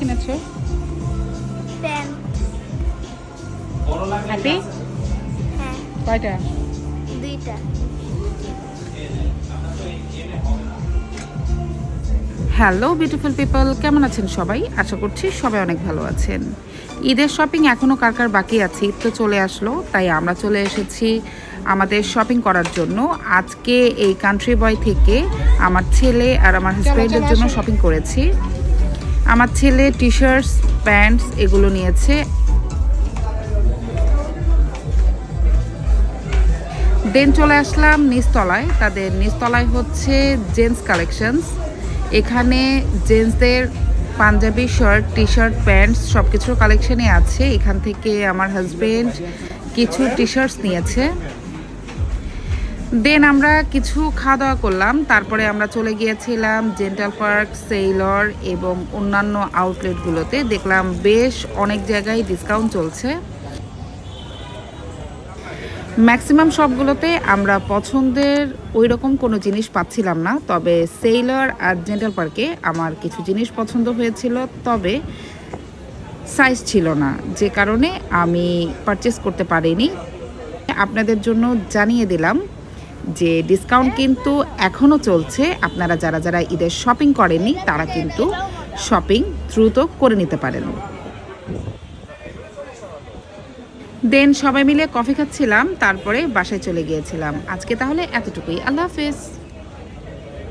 কিনেছো? Pant. Happy? হ্যাঁ, কয়টা? 2টা। হ্যালো বিউটিফুল পিপল, কেমন আছেন সবাই? আশা করছি সবাই অনেক ভালো আছেন। ঈদের শপিং এখনও কার কার বাকি আছে? ঈদ তো চলে আসলো, তাই আমরা চলে এসেছি আমাদের শপিং করার জন্য। আজকে এই কান্ট্রি বয় থেকে আমার ছেলে আর আমার হাজব্যান্ডের জন্য শপিং করেছি। আমার ছেলে টি শার্টস, প্যান্টস এগুলো নিয়েছে। দেন চলে আসলাম নিচতলায়। তাদের নিচতলায় হচ্ছে জেন্টস কালেকশনস। এখানে জেন্টসদের panjabi shirt, T shirt, pants সব কিছুর কালেকশনই আছে। এখান থেকে আমার হাজব্যান্ড কিছু টি শার্টস নিয়েছে। দেন আমরা কিছু খাওয়া দাওয়া করলাম, তারপরে আমরা চলে গিয়েছিলাম জেন্টাল পার্ক, সেইলর এবং অন্যান্য আউটলেটগুলোতে। দেখলাম বেশ অনেক জায়গায় ডিসকাউন্ট চলছে। ম্যাক্সিমাম সবগুলোতে আমরা পছন্দের ওই রকম কোনো জিনিস পাচ্ছিলাম না, তবে সেইলর আর জেন্টাল পার্কে আমার কিছু জিনিস পছন্দ হয়েছিল, তবে সাইজ ছিল না, যে কারণে আমি পারচেস করতে পারিনি। আপনাদের জন্য জানিয়ে দিলাম যে ডিসকাউন্ট কিন্তু এখনও চলছে। আপনারা যারা যারা ঈদের শপিং করেননি তারা কিন্তু শপিং দ্রুত করে নিতে পারেন। দেন সবাই মিলে কফি খাচ্ছিলাম, তারপরে বাসায় চলে গিয়েছিলাম। আজকে তাহলে এতটুকুই। আল্লাহ হাফেজ।